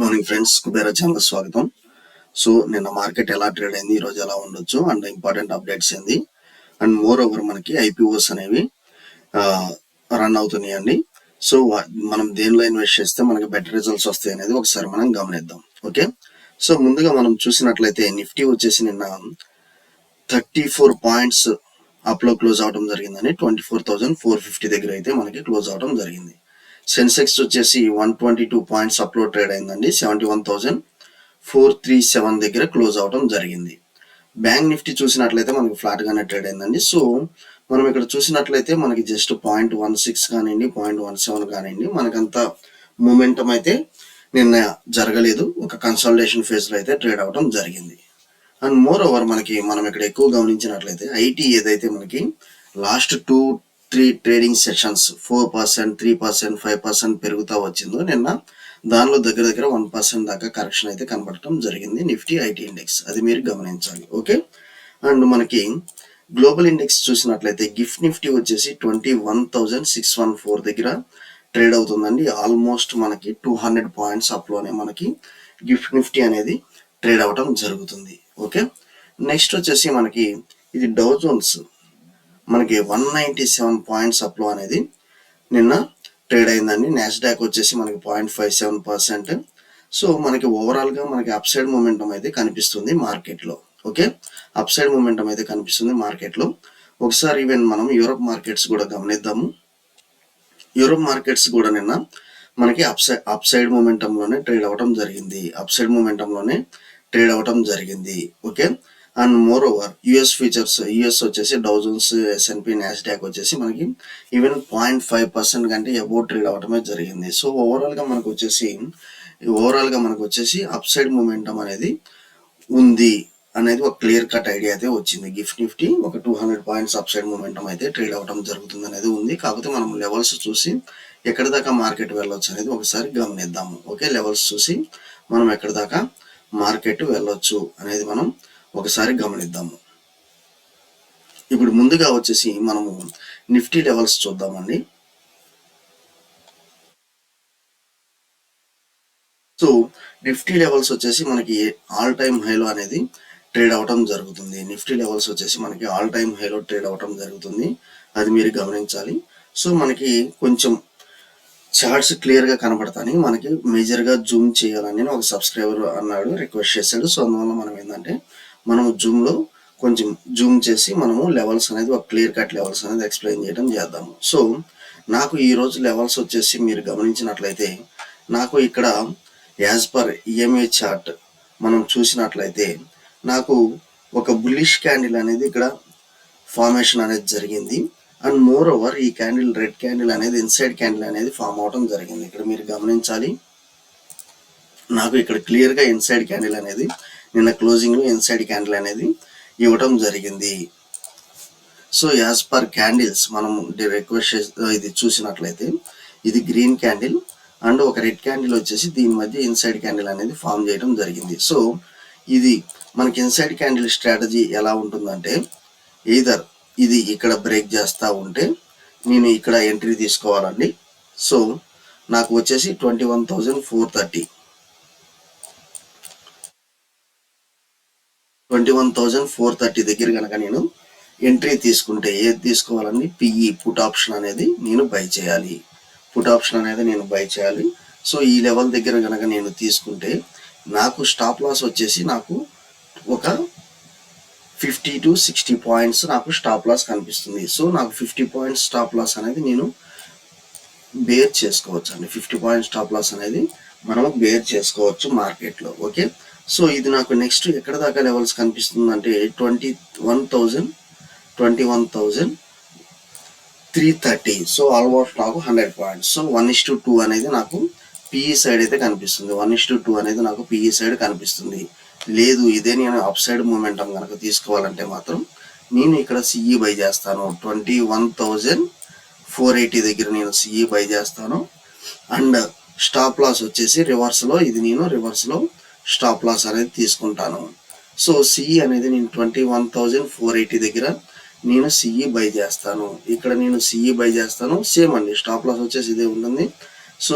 Morning friends, Kubera channel స్వాగతం. So నిన్న market ఎలా ట్రేడ్ అయింది, ఈ రోజు ఎలా ఉండొచ్చు అండ్ ఇంపార్టెంట్ అప్డేట్స్ ఏంది అండ్ మోర్ ఓవర్ మనకి ఐపీఓస్ అనేవి రన్ అవుతున్నాయండి. సో మనం దేనిలో ఇన్వెస్ట్ చేస్తే మనకి బెటర్ రిజల్ట్స్ వస్తాయి అనేది ఒకసారి మనం గమనిద్దాం. ఓకే, సో ముందుగా మనం చూసినట్లయితే నిఫ్టీ వచ్చేసి నిన్న 34 పాయింట్స్ అప్లో క్లోజ్ అవడం జరిగిందని 24,450 దగ్గర అయితే మనకి క్లోజ్ అవడం జరిగింది. సెన్సెక్స్ వచ్చేసి 122 పాయింట్స్ అప్లో ట్రేడ్ అయిందండి, 71,437 దగ్గర క్లోజ్ అవడం జరిగింది. బ్యాంక్ నిఫ్టీ చూసినట్లయితే మనకి ఫ్లాట్ గానే ట్రేడ్ అయిందండి. సో మనం ఇక్కడ చూసినట్లయితే మనకి జస్ట్ 0.16 కానివ్వండి, 0.17 కానివ్వండి, మనకంత మూమెంటం అయితే నిన్న జరగలేదు. ఒక కన్సాలిడేషన్ ఫేజ్ లో అయితే ట్రేడ్ అవడం జరిగింది. అండ్ మోర్ ఓవర్ మనం ఇక్కడ ఎక్కువ గమనించినట్లయితే ఐటీ ఏదైతే మనకి లాస్ట్ 2-3 ట్రేడింగ్ సెషన్స్ 4%, 3%, 5% పెరుగుతా వచ్చిందో నిన్న దానిలో దగ్గర 1% దాకా కరెక్షన్ అయితే కనబడటం జరిగింది నిఫ్టీ ఐటీ ఇండెక్స్. అది మీరు గమనించాలి. ఓకే, అండ్ మనకి గ్లోబల్ ఇండెక్స్ చూసినట్లయితే గిఫ్ట్ నిఫ్టీ వచ్చేసి 21,614 దగ్గర ట్రేడ్ అవుతుందండి. ఆల్మోస్ట్ మనకి 200 పాయింట్స్ అప్లోనే మనకి గిఫ్ట్ నిఫ్టీ అనేది ట్రేడ్ అవడం జరుగుతుంది. ఓకే, నెక్స్ట్ వచ్చేసి మనకి ఇది డౌ జోన్స్ మనకి 197 పాయింట్స్ అప్లో అనేది నిన్న ట్రేడ్ అయిందండి. నాస్డాక్ వచ్చేసి మనకి 0.57%. సో మనకి ఓవరాల్ గా మనకి అప్ సైడ్ మూమెంటం అయితే కనిపిస్తుంది మార్కెట్ లో. ఓకే, అప్ సైడ్ మూమెంటం అయితే కనిపిస్తుంది మార్కెట్ లో. ఒకసారి ఈవెన్ మనం యూరోప్ మార్కెట్స్ కూడా గమనిద్దాము. యూరోప్ మార్కెట్స్ కూడా నిన్న మనకి అప్ సైడ్ మూమెంటం లోనే ట్రేడ్ అవడం జరిగింది. అప్ సైడ్ మూమెంటం లోనే ట్రేడ్ అవడం జరిగింది. Okay, and more over US features, US వచ్చేసి డౌ జోన్స్, ఎస్ఎన్పి, నాస్డాక్ వచ్చేసి మనకి ఈవెన్ 0.5% కంటే అబౌవ్ ట్రేడ్ అవడమే జరిగింది. సో ఓవరాల్ గా మనకు వచ్చేసి అప్ సైడ్ మూమెంటం అనేది ఉంది అనేది ఒక క్లియర్ కట్ ఐడియా అయితే వచ్చింది. గిఫ్ట్ నిఫ్టీ ఒక 200 పాయింట్స్ అప్ సైడ్ మూమెంటం అయితే ట్రేడ్ అవడం జరుగుతుంది అనేది ఉంది. కాకపోతే మనం లెవెల్స్ చూసి ఎక్కడి దాకా మార్కెట్ వెళ్ళొచ్చు అనేది ఒకసారి గమనిద్దాము. ఓకే, లెవెల్స్ చూసి మనం ఎక్కడి దాకా మార్కెట్ వెళ్ళొచ్చు అనేది మనం ఒకసారి గమనిద్దాము. ఇప్పుడు ముందుగా వచ్చేసి మనము నిఫ్టీ లెవెల్స్ చూద్దామండి. సో నిఫ్టీ లెవెల్స్ వచ్చేసి మనకి ఆల్ టైమ్ హైలో అనేది ట్రేడ్ అవటం జరుగుతుంది. నిఫ్టీ లెవెల్స్ వచ్చేసి మనకి ఆల్ టైమ్ హైలో ట్రేడ్ అవటం జరుగుతుంది. అది మీరు గమనించాలి. సో మనకి కొంచెం చార్ట్స్ క్లియర్ గా కనబడతాయి. మనకి మేజర్ గా జూమ్ చేయాలని ఒక సబ్స్క్రైబర్ అన్నాడు, రిక్వెస్ట్ చేశాడు. సో అందువల్ల మనం ఏంటంటే మనము జూమ్ లో కొంచెం జూమ్ చేసి మనము లెవెల్స్ అనేది ఒక క్లియర్ కట్ లెవెల్స్ అనేది ఎక్స్ప్లెయిన్ చేయడం చేద్దాము. సో నాకు ఈ రోజు లెవెల్స్ వచ్చేసి మీరు గమనించినట్లయితే నాకు ఇక్కడ యాజ్ పర్ ఈఎంఏ చార్ట్ మనం చూసినట్లయితే నాకు ఒక బుల్లిష్ క్యాండిల్ అనేది ఇక్కడ ఫార్మేషన్ అనేది జరిగింది. అండ్ మోర్ ఓవర్ ఈ క్యాండిల్, రెడ్ క్యాండిల్ అనేది ఇన్సైడ్ క్యాండిల్ అనేది ఫామ్ అవడం జరిగింది. ఇక్కడ మీరు గమనించాలి, నాకు ఇక్కడ క్లియర్ గా ఇన్సైడ్ క్యాండిల్ అనేది నిన్న క్లోజింగ్ లో ఇన్సైడ్ క్యాండిల్ అనేది ఇవ్వటం జరిగింది. సో యాజ్ పర్ క్యాండిల్స్ మనం రిక్వెస్ట్ ఇది చూసినట్లయితే ఇది గ్రీన్ క్యాండిల్ అండ్ ఒక రెడ్ క్యాండిల్ వచ్చేసి దీని మధ్య ఇన్సైడ్ క్యాండిల్ అనేది ఫామ్ చేయడం జరిగింది. సో ఇది మనకి ఇన్సైడ్ క్యాండిల్ స్ట్రాటజీ ఎలా ఉంటుందంటే, ఈదర్ ఇది ఇక్కడ బ్రేక్ చేస్తా ఉంటే నేను ఇక్కడ ఎంట్రీ తీసుకోవాలండి. సో నాకు వచ్చేసి 21,430 దగ్గర కనుక నేను ఎంట్రీ తీసుకుంటే ఏది తీసుకోవాలండి, పిఈ పుట్ ఆప్షన్ అనేది నేను బై చేయాలి. సో ఈ లెవెల్ దగ్గర కనుక నేను తీసుకుంటే నాకు స్టాప్ లాస్ వచ్చేసి నాకు ఒక 50 to 60 పాయింట్స్ నాకు స్టాప్ లాస్ కనిపిస్తుంది. సో నాకు 50 పాయింట్స్ స్టాప్ లాస్ అనేది నేను బేర్ చేసుకోవచ్చు అండి. 50 పాయింట్స్ స్టాప్ లాస్ అనేది మనము బేర్ చేసుకోవచ్చు మార్కెట్ లో. ఓకే, సో ఇది నాకు నెక్స్ట్ ఎక్కడ దాకా లెవెల్స్ కనిపిస్తుంది అంటే 21,330. సో ఆల్మోస్ట్ నాకు 100 పాయింట్స్. సో 1:2 అనేది నాకు పిఈ సైడ్ అయితే కనిపిస్తుంది. 1:2 అనేది నాకు పిఈ సైడ్ కనిపిస్తుంది. లేదు ఇదే నేను అప్ సైడ్ మూమెంటం కనుక తీసుకోవాలంటే మాత్రం నేను ఇక్కడ సిఈ బై చేస్తాను. 21,480 దగ్గర నేను సిఈ బై చేస్తాను. అండ్ స్టాప్ లాస్ వచ్చేసి రివర్స్ లో స్టాప్ లాస్ అనేది తీసుకుంటాను. సో సిఈ అనేది నేను 21,480 దగ్గర నేను సిఈ బై చేస్తాను. ఇక్కడ నేను సిఈ బై చేస్తాను. సేమ్ అండి, స్టాప్ లాస్ వచ్చేసి ఇదే ఉంటుంది. సో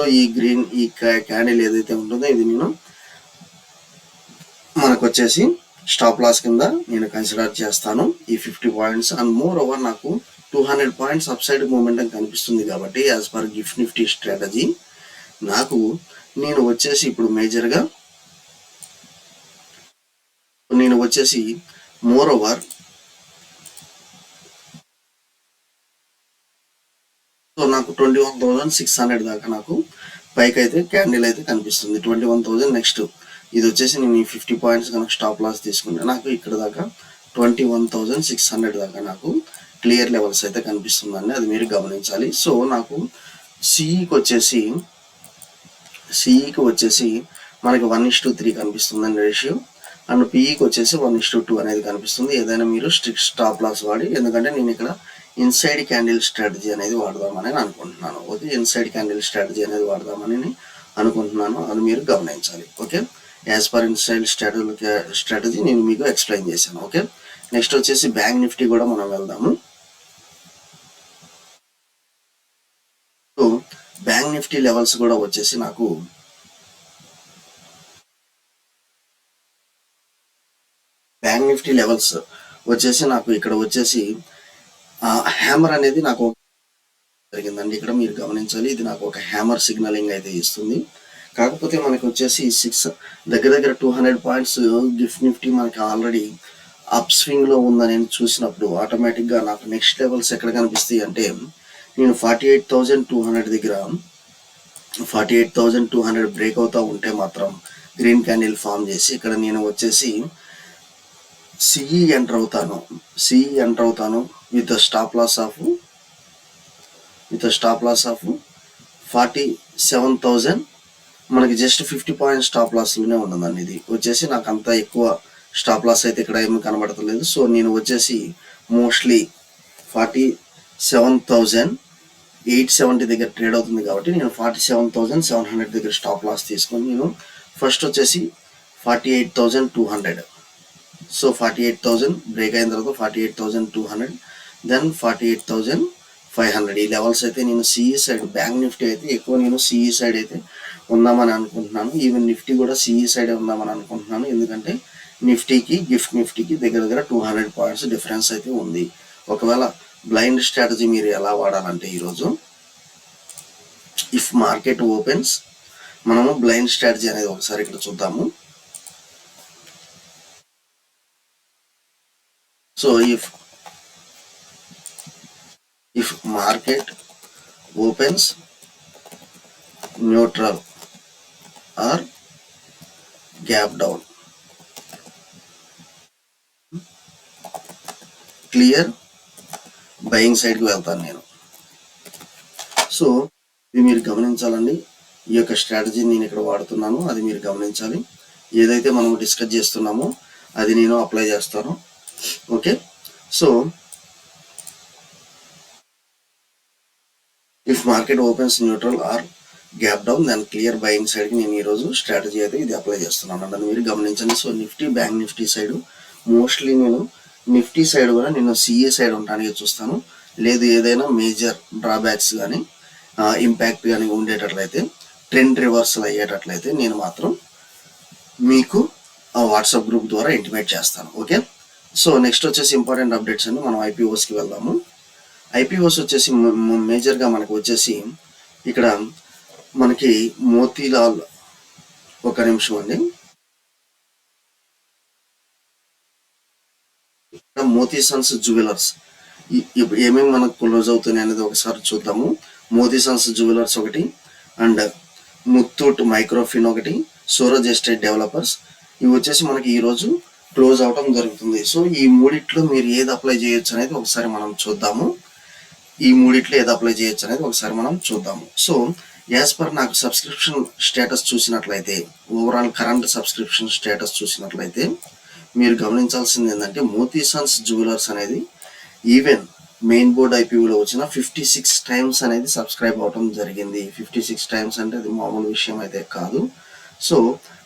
ఈ క్యాండిల్ ఏదైతే ఉంటుందో ఇది నేను మనకు వచ్చేసి స్టాప్ లాస్ కింద నేను కన్సిడర్ చేస్తాను ఈ 50 పాయింట్స్. అండ్ మోర్ ఓవర్ నాకు 200 పాయింట్స్ అప్ సైడ్ మూమెంటం కనిపిస్తుంది కాబట్టి as per gift Nifty strategy నాకు నేను వచ్చేసి ఇప్పుడు మేజర్గా నేను వచ్చేసి మోర్ ఓవర్ సో నాకు 21,600 దాకా నాకు పైకి అయితే క్యాండిల్ అయితే కనిపిస్తుంది. 21,000 నెక్స్ట్ ఇది వచ్చేసి నేను ఈ 50 పాయింట్స్ కనుక స్టాప్ లాస్ తీసుకుంటే నాకు ఇక్కడ దాకా 21,600 దాకా నాకు క్లియర్ లెవెల్స్ అయితే కనిపిస్తుందండి, అది మీరు గమనించాలి. సో నాకు సిఈకి వచ్చేసి మనకి 1:3 కనిపిస్తుందండి రేషియో. అండ్ పిఈకి వచ్చేసి 1:2 అనేది కనిపిస్తుంది. ఏదైనా మీరు స్ట్రిక్ట్ స్టాప్ లాస్ వాడి, ఎందుకంటే నేను ఇక్కడ ఇన్సైడ్ క్యాండిల్ స్ట్రాటజీ అనేది వాడదామని అనుకుంటున్నాను. ఓకే, ఇన్సైడ్ క్యాండిల్ స్ట్రాటజీ అనేది వాడదామని అనుకుంటున్నాను, అది మీరు గమనించాలి. Okay, as per inside strategy నేను మీకు ఎక్స్ప్లెయిన్ చేశాను. ఓకే, నెక్స్ట్ వచ్చేసి బ్యాంక్ నిఫ్టీ కూడా మనం వెళ్దాము. సో బ్యాంక్ నిఫ్టీ లెవెల్స్ కూడా వచ్చేసి నాకు బ్యాంక్ నిఫ్టీ లెవెల్స్ వచ్చేసి నాకు ఇక్కడ వచ్చేసి హ్యామర్ అనేది నాకు జరిగిందండి. ఇక్కడ మీరు గమనించాలి, ఇది నాకు ఒక హ్యామర్ సిగ్నలింగ్ అయితే ఇస్తుంది. కాకపోతే మనకి వచ్చేసి దగ్గర 200 పాయింట్స్ గిఫ్ట్ నిఫ్టీ మనకి ఆల్రెడీ అప్ స్వింగ్ లో ఉందని చూసినప్పుడు ఆటోమేటిక్ గా నాకు నెక్స్ట్ లెవెల్స్ ఎక్కడ కనిపిస్తాయి అంటే నేను 48,200 దగ్గర 48,200 బ్రేక్ అవుతా ఉంటే మాత్రం గ్రీన్ క్యాండిల్ ఫామ్ చేసి ఇక్కడ నేను వచ్చేసి సిఈ ఎంటర్ అవుతాను విత్ స్టాప్ లాస్ ఆఫ్ 47,000. మనకి జస్ట్ 50 పాయింట్ స్టాప్ లాస్ లోనే ఉన్నదండి. ఇది వచ్చేసి నాకు అంత ఎక్కువ స్టాప్ లాస్ అయితే ఇక్కడ ఏమి కనబడతలేదు. సో నేను వచ్చేసి మోస్ట్లీ 47,870 దగ్గర ట్రేడ్ అవుతుంది కాబట్టి నేను 47,700 దగ్గర స్టాప్ లాస్ తీసుకొని నేను ఫస్ట్ వచ్చేసి 48,200. సో 48,000 బ్రేక్ అయిన తర్వాత 48,200, దెన్ 48,500 ఈ లెవెల్స్ అయితే నేను సిఈ సైడ్, బ్యాంక్ నిఫ్టీ అయితే ఎక్కువ నేను సిఈ సైడ్ అయితే ఉందామని అనుకుంటున్నాను. ఈవెన్ నిఫ్టీ కూడా సిఈ సైడ్ ఉందామని అనుకుంటున్నాను, ఎందుకంటే నిఫ్టీకి గిఫ్ట్ నిఫ్టీకి దగ్గర 200 పాయింట్స్ డిఫరెన్స్ అయితే ఉంది. ఒకవేళ బ్లైండ్ స్ట్రాటజీ మీరు ఎలా వాడాలంటే ఈరోజు ఇఫ్ మార్కెట్ ఓపెన్స్ మనము బ్లైండ్ స్ట్రాటజీ అనేది ఒకసారి ఇక్కడ చూద్దాము. So if market opens neutral or gap down, clear buying సైడ్కి వెళ్తాను నేను. సో ఇది మీరు గమనించాలండి, ఈ యొక్క స్ట్రాటజీని నేను ఇక్కడ వాడుతున్నాను, అది మీరు గమనించాలి. ఏదైతే మనం డిస్కస్ చేస్తున్నామో అది నేను అప్లై చేస్తాను. Okay, so if market opens neutral or gap down then clear buying సైడ్కి నేను ఈరోజు స్ట్రాటజీ అయితే ఇది అప్లై చేస్తున్నాను అని మీరు గమనించండి. So Nifty bank Nifty side mostly నేను నిఫ్టీ సైడ్ కూడా నేను సిఏ సైడ్ ఉండడానికి చూస్తాను. లేదు ఏదైనా మేజర్ డ్రాబ్యాక్స్ కానీ ఇంపాక్ట్ కానీ ఉండేటట్లయితే, ట్రెండ్ రివర్సల్ అయ్యేటట్లయితే నేను మాత్రం మీకు వాట్సాప్ గ్రూప్ ద్వారా ఇంటిమేట్ చేస్తాను. ఓకే, సో నెక్స్ట్ వచ్చేసి ఇంపార్టెంట్ అప్డేట్స్ అండి, మనం ఐపీఓస్కి వెళ్దాము. ఐపీఓస్ వచ్చేసి మేజర్గా మనకు వచ్చేసి ఇక్కడ మనకి మోతీలాల్, ఒక నిమిషం అండి, ఇక్కడ మోతీ సన్స్ జ్యువెలర్స్ ఏమేమి మనకు క్లోజ్ అవుతున్నాయి అనేది ఒకసారి చూద్దాము. మోతీ సన్స్ జ్యువెలర్స్ ఒకటి, అండ్ ముత్తూట్ మైక్రోఫిన్ ఒకటి, సూరజ్ ఎస్టేట్ డెవలపర్స్, ఇవి వచ్చేసి మనకి ఈరోజు క్లోజ్ అవటం జరుగుతుంది. సో ఈ మూడిట్లో మీరు ఏది అప్లై చేయొచ్చు అనేది ఒకసారి మనం చూద్దాము. సో యాజ్ పర్ నాకు సబ్స్క్రిప్షన్ స్టేటస్ చూసినట్లయితే, ఓవరాల్ కరెంట్ సబ్స్క్రిప్షన్ స్టేటస్ చూసినట్లయితే మీరు గమనించాల్సింది ఏంటంటే మోతీ సన్స్ జ్యువెలర్స్ అనేది ఈవెన్ మెయిన్ బోర్డ్ ఐపీఓలో వచ్చిన 56 టైమ్స్ అనేది సబ్స్క్రైబ్ అవటం జరిగింది. 56 టైమ్స్ అంటే అది మామూలు విషయం అయితే కాదు. సో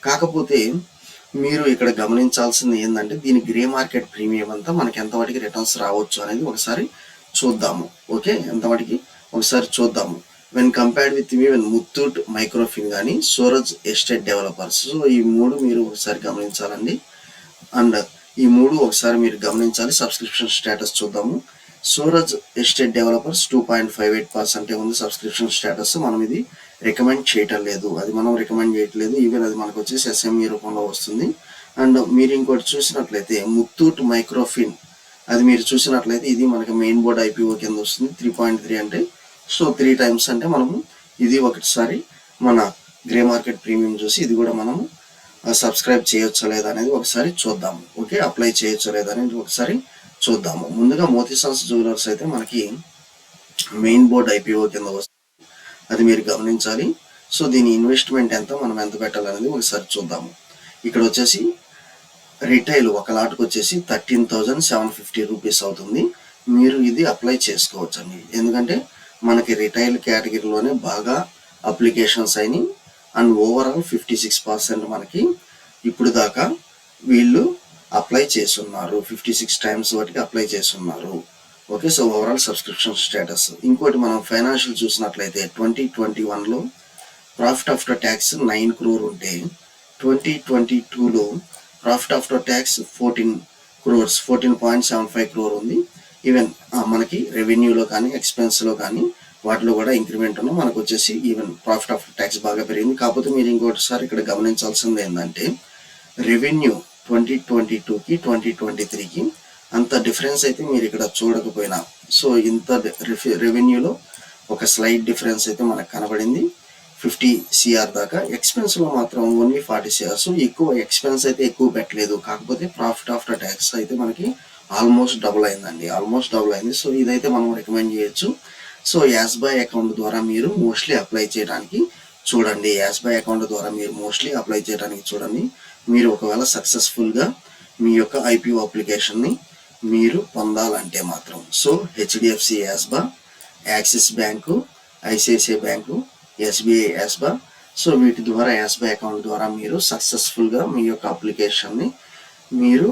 కాకపోతే మీరు ఇక్కడ గమనించాల్సింది ఏంటంటే దీని గ్రే మార్కెట్ ప్రీమియం అంతా మనకి ఎంతవరకు రిటర్న్స్ రావచ్చు అనేది ఒకసారి చూద్దాము. ఓకే, ఎంతవరకు ఒకసారి చూద్దాము. When compared with even Muthoot Microfin కానీ సూరజ్ ఎస్టేట్ డెవలపర్స్. సో ఈ మూడు మీరు ఒకసారి గమనించాలండి. అండ్ ఈ మూడు ఒకసారి మీరు గమనించాలి. సబ్స్క్రిప్షన్ స్టేటస్ చూద్దాము. సూరజ్ ఎస్టేట్ డెవలపర్స్ 2.58% ఉంది సబ్స్క్రిప్షన్ స్టేటస్. మనం ఇది రికమెండ్ చేయటం లేదు, అది మనం రికమెండ్ చేయట్లేదు. ఈవెన్ అది మనకు వచ్చేసి ఎస్ఎంఈ రూపంలో వస్తుంది. అండ్ మీరు ఇంకోటి చూసినట్లయితే ముత్తూట్ మైక్రోఫిన్, అది మీరు చూసినట్లయితే ఇది మనకి మెయిన్ బోర్డ్ ఐపీఓ కింద వస్తుంది. 3.3 అంటే సో 3 times అంటే మనము ఇది ఒకటిసారి మన గ్రే మార్కెట్ ప్రీమియం చూసి ఇది కూడా మనము సబ్స్క్రైబ్ చేయొచ్చా లేదా అనేది ఒకసారి చూద్దాము. ఓకే, అప్లై చేయొచ్చా లేదా అనేది ఒకసారి చూద్దాము. ముందుగా మోతీసాన్స్ జ్యువెలర్స్ అయితే మనకి మెయిన్ బోర్డ్ ఐపీఓ కింద వస్తుంది, అది మీరు గమనించాలి. సో దీని ఇన్వెస్ట్మెంట్ ఎంత, మనం ఎంత పెట్టాలనేది ఒకసారి చూద్దాము. ఇక్కడ వచ్చేసి రిటైల్ ఒక లాట్కి వచ్చేసి 13,750 రూపీస్ అవుతుంది. మీరు ఇది అప్లై చేసుకోవచ్చు అండి, ఎందుకంటే మనకి రిటైల్ కేటగిరీలోనే బాగా అప్లికేషన్స్ అయినాయి. అండ్ ఓవరాల్ 56% మనకి ఇప్పుడు దాకా వీళ్ళు అప్లై చేస్తున్నారు. 56 times వాటికి అప్లై చేస్తున్నారు. Okay, so overall subscription status. ఇంకోటి మనం ఫైనాన్షియల్ చూసినట్లయితే 2021లో ప్రాఫిట్ ఆఫ్టర్ ట్యాక్స్ 9 crore ఉంటే 2022లో ప్రాఫిట్ ఆఫ్టర్ ట్యాక్స్ 14.75 crore ఉంది. ఈవెన్ మనకి రెవెన్యూలో కానీ ఎక్స్పెన్స్లో కానీ వాటిలో కూడా ఇంక్రిమెంట్ ఉన్న మనకు వచ్చేసి ఈవెన్ ప్రాఫిట్ ఆఫ్టర్ ట్యాక్స్ బాగా పెరిగింది. కాకపోతే మీరు ఇంకోటిసారి ఇక్కడ గమనించాల్సింది ఏంటంటే రెవెన్యూ 2022కి 2023కి అంత డిఫరెన్స్ అయితే మీరు ఇక్కడ చూడకపోయినా, సో ఇంత రెవెన్యూలో ఒక స్లైట్ డిఫరెన్స్ అయితే మనకు కనబడింది 50 crore దాకా. ఎక్స్పెన్స్లో మాత్రం ఓన్లీ 40 crore. సో ఎక్కువ ఎక్స్పెన్స్ అయితే ఎక్కువ పెట్టలేదు, కాకపోతే ప్రాఫిట్ ఆఫ్టర్ ట్యాక్స్ అయితే మనకి ఆల్మోస్ట్ డబుల్ అయింది. సో ఇదైతే మనం రికమెండ్ చేయొచ్చు. సో యాస్ బై అకౌంట్ ద్వారా మీరు మోస్ట్లీ అప్లై చేయడానికి చూడండి. మీరు ఒకవేళ సక్సెస్ఫుల్గా మీ యొక్క ఐపీఓ అప్లికేషన్ని మీరు పొందాలంటే మాత్రం so HDFC ASBA, Axis bank, ICICI bank, SBI ASBA, so వీటి ద్వారా యాస్బా అకౌంట్ ద్వారా మీరు సక్సెస్ఫుల్గా మీ యొక్క అప్లికేషన్ని మీరు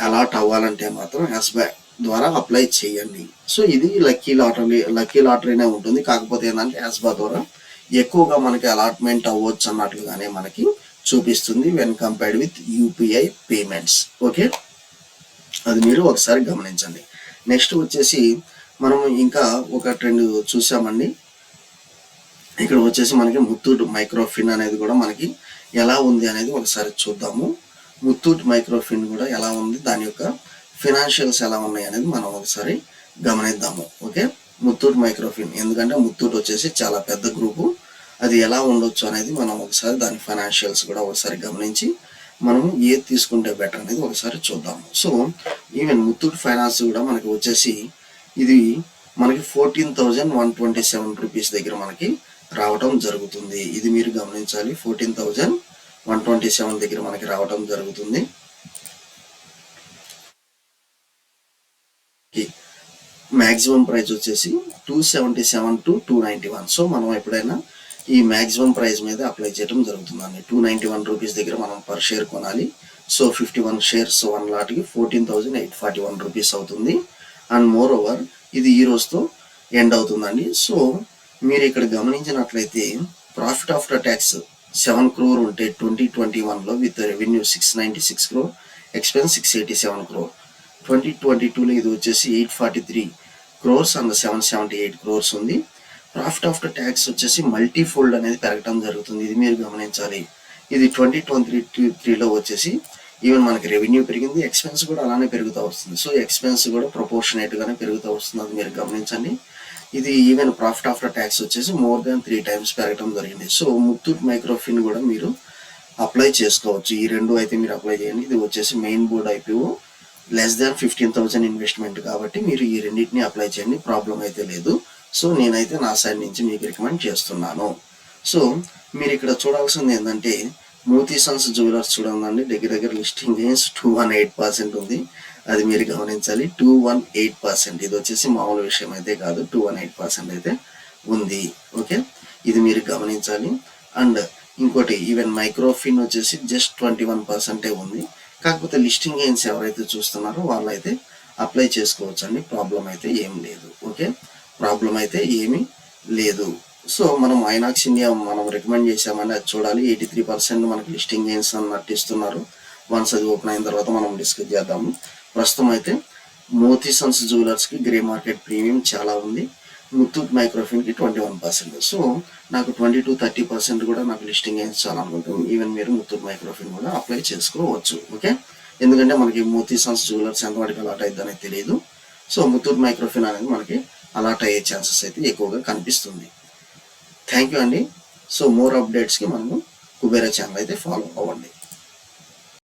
అలాట్ అవ్వాలంటే మాత్రం యాస్బా ద్వారా అప్లై చేయండి. సో ఇది లక్కీ లాటరీనే ఉంటుంది. కాకపోతే ఏంటంటే యాస్బా ద్వారా ఎక్కువగా మనకి అలాట్మెంట్ అవ్వచ్చు అన్నట్లుగానే మనకి చూపిస్తుంది when compared with UPI payments. Okay, అది మీరు ఒకసారి గమనించండి. నెక్స్ట్ వచ్చేసి మనం ఇంకా ఒక ట్రెండ్ చూసామండి. ఇక్కడ వచ్చేసి మనకి ముత్తూట్ మైక్రోఫిన్ అనేది కూడా మనకి ఎలా ఉంది అనేది ఒకసారి చూద్దాము. ముత్తూట్ మైక్రోఫిన్ కూడా ఎలా ఉంది, దాని యొక్క ఫినాన్షియల్స్ ఎలా ఉన్నాయి అనేది మనం ఒకసారి గమనిద్దాము. ఓకే, ముత్తూట్ మైక్రోఫిన్, ఎందుకంటే ముత్తూట్ వచ్చేసి చాలా పెద్ద గ్రూపు, అది ఎలా ఉండొచ్చు అనేది మనం ఒకసారి దాని ఫైనాన్షియల్స్ కూడా ఒకసారి గమనించి మనం ఏది తీసుకుంటే బెటర్ అనేది ఒకసారి చూద్దాము. సో ఈవెన్ ముత్తూట్ ఫైనాన్స్ కూడా మనకి వచ్చేసి ఇది మనకి 14,127 రూపీస్ దగ్గర మనకి రావటం జరుగుతుంది. ఇది మీరు గమనించాలి, 14,127 దగ్గర మనకి రావటం జరుగుతుంది. మ్యాక్సిమం ప్రైస్ వచ్చేసి 277 to 291. సో మనం ఎప్పుడైనా ఈ మ్యాక్సిమం ప్రైస్ మీద అప్లై చేయడం జరుగుతుందండి. 291 రూపీస్ దగ్గర మనం పర్ షేర్ కొనాలి. సో 51 shares 1 లాట్కి 14,841 రూపీస్ అవుతుంది. అండ్ మోర్ ఓవర్ ఇది ఈ రోజుతో ఎండ్ అవుతుందండి. సో మీరు ఇక్కడ గమనించినట్లయితే ప్రాఫిట్ ఆఫ్టర్ ట్యాక్స్ 7 crore ఉంటే 2021లో with revenue 696 crore, expense 687 crore. 2022లో ఇది వచ్చేసి 843 crores అండ్ 778 crores ఉంది. ప్రాఫిట్ ఆఫ్టర్ ట్యాక్స్ వచ్చేసి మల్టీఫోల్డ్ అనేది పెరగడం జరుగుతుంది, ఇది మీరు గమనించాలి. ఇది 2023లో వచ్చేసి ఈవెన్ మనకి రెవెన్యూ పెరిగింది, ఎక్స్పెన్స్ కూడా అలానే పెరుగుతూ వస్తుంది. సో ఎక్స్పెన్స్ కూడా ప్రపోర్షనేట్గానే పెరుగుతూ వస్తుంది, అది మీరు గమనించండి. ఇది ఈవెన్ ప్రాఫిట్ ఆఫ్టర్ ట్యాక్స్ వచ్చేసి more than 3 times పెరగడం జరిగింది. సో ముత్తూట్ మైక్రోఫిన్ కూడా మీరు అప్లై చేసుకోవచ్చు. ఈ రెండు అయితే మీరు అప్లై చేయండి. ఇది వచ్చేసి main board IPO less than 15,000 investment కాబట్టి మీరు ఈ రెండింటిని అప్లై చేయండి, ప్రాబ్లం అయితే లేదు. సో నేనైతే నా సైడ్ నుంచి మీకు రికమెండ్ చేస్తున్నాను. సో మీరు ఇక్కడ చూడాల్సింది ఏంటంటే మోతీసన్స్ జ్యువెలర్స్ చూడండి, దగ్గర లిస్టింగ్ గెయిన్స్ 218% ఉంది, అది మీరు గమనించాలి. 218%, ఇది వచ్చేసి మామూలు విషయం అయితే కాదు, 218% అయితే ఉంది. ఓకే, ఇది మీరు గమనించాలి. అండ్ ఇంకోటి ఈవెన్ మైక్రోఫిన్ వచ్చేసి జస్ట్ 21% ఉంది. కాకపోతే లిస్టింగ్ గెయిన్స్ ఎవరైతే చూస్తున్నారో వాళ్ళైతే అప్లై చేసుకోవచ్చు అండి, ప్రాబ్లం అయితే ఏం లేదు. ఓకే, ప్రాబ్లం అయితే ఏమీ లేదు. సో మనం ఐనాక్స్ ఇండియా మనం రికమెండ్ చేసామండి, అది చూడాలి. 83% మనకి లిస్టింగ్ గెయిన్స్ అన్నట్టు ఇస్తున్నారు. వన్స్ అది ఓపెన్ అయిన తర్వాత మనం డిస్కస్ చేద్దాము. ప్రస్తుతం అయితే మోతీ సన్స్ జ్యువెలర్స్కి గ్రే మార్కెట్ ప్రీమియం చాలా ఉంది. ముత్తూట్ మైక్రోఫిన్కి 21%. సో నాకు 20-30% కూడా నాకు లిస్టింగ్ గెయిన్స్ చాలా అనుకుంటాం. ఈవెన్ మీరు ముత్తూట్ మైక్రోఫిన్ కూడా అప్లై చేసుకోవచ్చు. ఓకే, ఎందుకంటే మనకి మోతీ సన్స్ జ్యువెలర్స్ ఎంతవరకు అలాట్ అవుతుంది అనేది తెలియదు. సో ముత్తూట్ మైక్రోఫిన్ అనేది మనకి అలాట్ అయ్యే ఛాన్సెస్ అయితే ఎక్కువగా కనిపిస్తుంది. థ్యాంక్ యూ అండి. సో మోర్ అప్డేట్స్కి మనము కుబేరా ఛానల్ అయితే ఫాలో అవ్వండి.